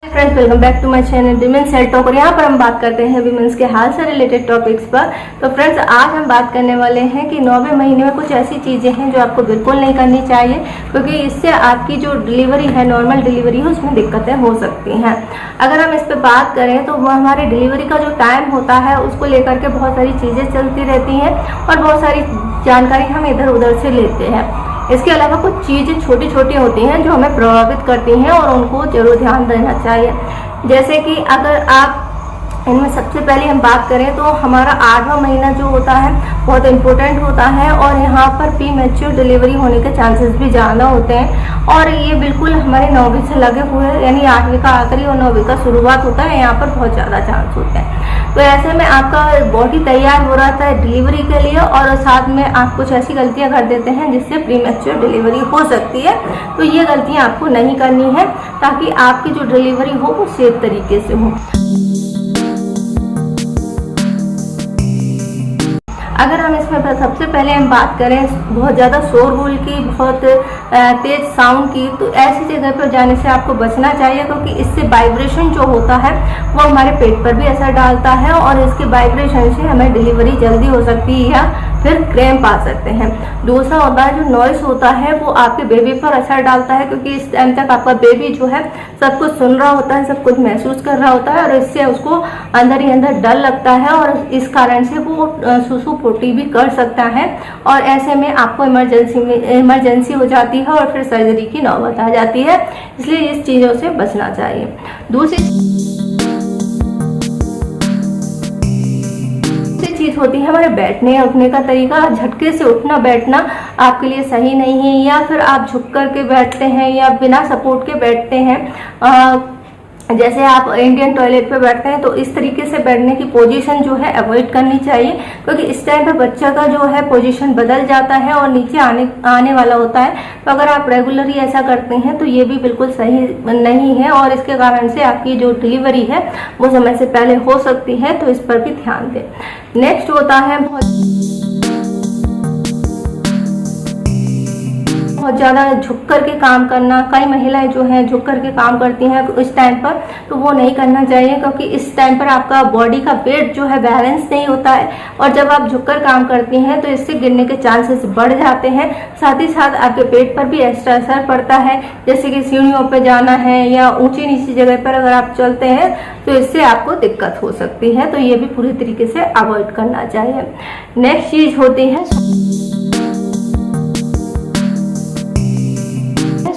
Friends, welcome back to my channel women's health talk. और यहाँ पर हम बात करते हैं विमेंस के हाल से रिलेटेड टॉपिक्स पर। तो फ्रेंड्स, आज हम बात करने वाले हैं कि 9वें महीने में कुछ ऐसी चीज़ें हैं जो आपको बिल्कुल नहीं करनी चाहिए, क्योंकि इससे आपकी जो डिलीवरी है, नॉर्मल डिलीवरी है, उसमें दिक्कतें हो सकती हैं। अगर हम इस पर बात करें तो वो हमारी डिलीवरी का जो टाइम होता है उसको लेकर के बहुत सारी चीज़ें चलती रहती हैं और बहुत सारी जानकारी हम इधर उधर से लेते हैं। इसके अलावा कुछ चीज़ें छोटी छोटी होती हैं जो हमें प्रभावित करती हैं और उनको जरूर ध्यान देना चाहिए। जैसे कि अगर आप इनमें सबसे पहले हम बात करें तो हमारा 8वां महीना जो होता है बहुत इम्पोर्टेंट होता है और यहाँ पर प्री मैच्योर डिलीवरी होने के चांसेस भी ज़्यादा होते हैं। और ये बिल्कुल हमारे 9वीं से लगे हुए, यानी 8वीं का आखिरी और 9वीं का शुरुआत होता है, यहाँ पर बहुत ज़्यादा चांस होते हैं। तो ऐसे में आपका बॉडी तैयार हो रहा था डिलीवरी के लिए और साथ में आप कुछ ऐसी गलतियां कर देते हैं जिससे प्री मैच्योर डिलीवरी हो सकती है। तो ये गलतियां आपको नहीं करनी है ताकि आपकी जो डिलीवरी हो वो सेफ तरीके से हो। अगर हम इसमें सबसे पहले हम बात करें बहुत ज़्यादा शोरगुल की, बहुत तेज साउंड की, तो ऐसी जगह पर जाने से आपको बचना चाहिए, क्योंकि इससे वाइब्रेशन जो होता है वो हमारे पेट पर भी असर डालता है और इसके वाइब्रेशन से हमें डिलीवरी जल्दी हो सकती है या फिर क्रैम्प आ सकते हैं। दूसरा होता है जो नॉइस होता है वो आपके बेबी पर असर डालता है, क्योंकि इस टाइम तक आपका बेबी जो है सब कुछ सुन रहा होता है, सब कुछ महसूस कर रहा होता है और इससे उसको अंदर ही अंदर डर लगता है और इस कारण से वो सुसु पोटी भी कर सकता है और ऐसे में आपको इमरजेंसी हो जाती है और फिर सर्जरी की नौबत आ जाती है। इसलिए इस चीज़ों से बचना चाहिए। दूसरी चीज होती है हमारे बैठने उठने का तरीका। झटके से उठना बैठना आपके लिए सही नहीं है, या फिर आप झुक कर के बैठते हैं या बिना सपोर्ट के बैठते हैं। जैसे आप इंडियन टॉयलेट पे बैठते हैं तो इस तरीके से बैठने की पोजीशन जो है अवॉइड करनी चाहिए, क्योंकि इस टाइम पे बच्चा का जो है पोजीशन बदल जाता है और नीचे आने वाला होता है। तो अगर आप रेगुलरली ऐसा करते हैं तो ये भी बिल्कुल सही नहीं है और इसके कारण से आपकी जो डिलीवरी है वो समय से पहले हो सकती है, तो इस पर भी ध्यान दें। नेक्स्ट होता है बहुत ज़्यादा झुक कर के काम करना। कई महिलाएं जो हैं झुक कर के काम करती हैं इस टाइम पर, तो वो नहीं करना चाहिए, क्योंकि इस टाइम पर आपका बॉडी का वेट जो है बैलेंस नहीं होता है और जब आप झुक कर काम करती हैं तो इससे गिरने के चांसेस बढ़ जाते हैं। साथ ही साथ आपके पेट पर भी एक्स्ट्रा असर पड़ता है, जैसे कि सीढ़ियों पर जाना है या ऊंची नीची जगह पर अगर आप चलते हैं तो इससे आपको दिक्कत हो सकती है। तो ये भी पूरी तरीके से अवॉइड करना चाहिए। नेक्स्ट चीज होती है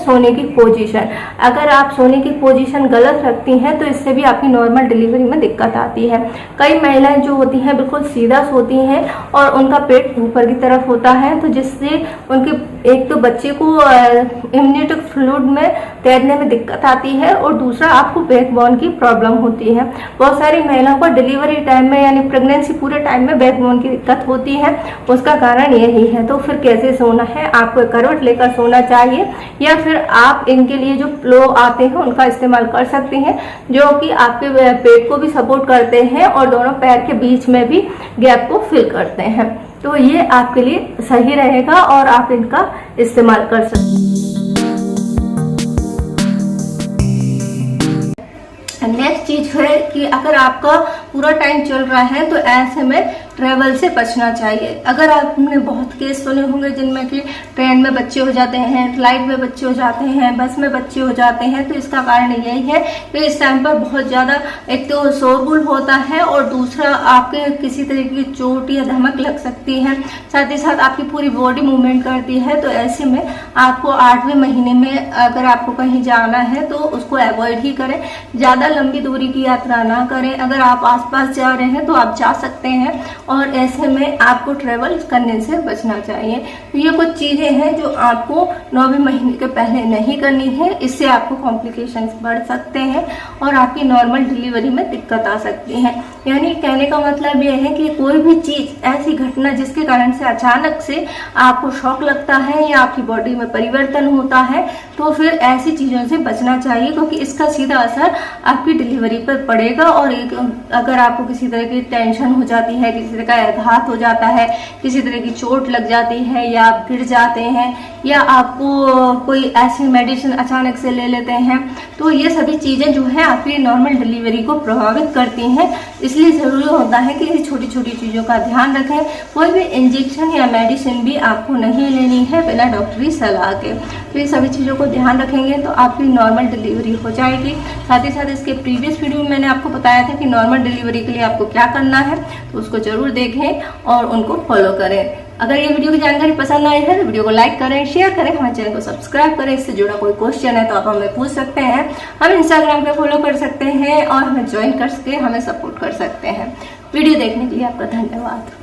सोने की पोजीशन। अगर आप सोने की पोजीशन गलत रखती हैं तो इससे भी आपकी नॉर्मल डिलीवरी में दिक्कत आती है। कई महिलाएं जो होती हैं बिल्कुल सीधा सोती हैं और उनका पेट ऊपर की तरफ होता है, तो जिससे उनके एक तो बच्चे को इम्यूनिटी फ्लूइड में तैरने में दिक्कत आती है और दूसरा आपको बैकबोन की प्रॉब्लम होती है। बहुत सारी महिलाओं को डिलीवरी टाइम में यानी प्रेगनेंसी पूरे टाइम में बैकबोन की दिक्कत होती है, उसका कारण यही है। तो फिर कैसे सोना है, आपको करवट लेकर सोना चाहिए या फिर आप इनके लिए जो पिलो आते हैं उनका इस्तेमाल कर सकते हैं, जो कि आपके पेट को भी सपोर्ट करते हैं और दोनों पैर के बीच में भी गैप को फिल करते हैं। तो ये आपके लिए सही रहेगा और आप इनका इस्तेमाल कर सकते हैं। नेक्स्ट चीज है कि अगर आपका पूरा टाइम चल रहा है तो ऐसे में ट्रेवल से बचना चाहिए। अगर आपने बहुत केस सुने होंगे जिनमें कि ट्रेन में बच्चे हो जाते हैं, फ्लाइट में बच्चे हो जाते हैं, बस में बच्चे हो जाते हैं, तो इसका कारण यही है कि इस टाइम पर बहुत ज़्यादा एक तो शोरगुल होता है और दूसरा आपके किसी तरह की चोट या धमक लग सकती है, साथ ही साथ आपकी पूरी बॉडी मूवमेंट करती है। तो ऐसे में आपको 8वें महीने में अगर आपको कहीं जाना है तो उसको अवॉइड ही करें। ज़्यादा लंबी दूरी की यात्रा ना करें। अगर आप आसपास जा रहे हैं तो आप जा सकते हैं और ऐसे में आपको ट्रेवल करने से बचना चाहिए। तो ये कुछ चीजें हैं जो आपको 9वें महीने के पहले नहीं करनी है, इससे आपको कॉम्प्लिकेशंस बढ़ सकते हैं और आपकी नॉर्मल डिलीवरी में दिक्कत आ सकती है। यानी कहने का मतलब ये है कि कोई भी चीज ऐसी घटना जिसके कारण से अचानक से आपको शॉक लगता है या आपकी बॉडी में परिवर्तन होता है, तो फिर ऐसी चीजों से बचना चाहिए, क्योंकि इसका सीधा असर आपकी डिलीवरी पर पड़ेगा। और अगर आपको किसी तरह की टेंशन हो जाती है, किसी तरह का आघात हो जाता है, किसी तरह की चोट लग जाती है या आप गिर जाते हैं या आपको कोई ऐसी मेडिसिन अचानक से ले लेते हैं, तो ये सभी चीजें जो है आपकी नॉर्मल डिलीवरी को प्रभावित करती हैं। इसलिए जरूरी होता है कि छोटी छोटी चीजों का ध्यान रखें। कोई भी इंजेक्शन या मेडिसिन भी आपको नहीं लेनी है बिना डॉक्टरी सलाह के। तो ये सभी चीजों को ध्यान रखेंगे तो आपकी नॉर्मल डिलीवरी हो जाएगी। साथ ही साथ इसके प्रीवियस वीडियो में मैंने आपको बताया था कि नॉर्मल डिलीवरी के लिए आपको क्या करना है, तो उसको जरूर देखें और उनको फॉलो करें। अगर ये वीडियो की जानकारी पसंद आई है तो वीडियो को लाइक करें, शेयर करें, हमारे चैनल को सब्सक्राइब करें। इससे जुड़ा कोई क्वेश्चन है तो आप हमें पूछ सकते हैं। हम इंस्टाग्राम पे फॉलो कर सकते हैं और हमें ज्वाइन कर सकते हैं, हमें सपोर्ट कर सकते हैं। वीडियो देखने के लिए आपका धन्यवाद।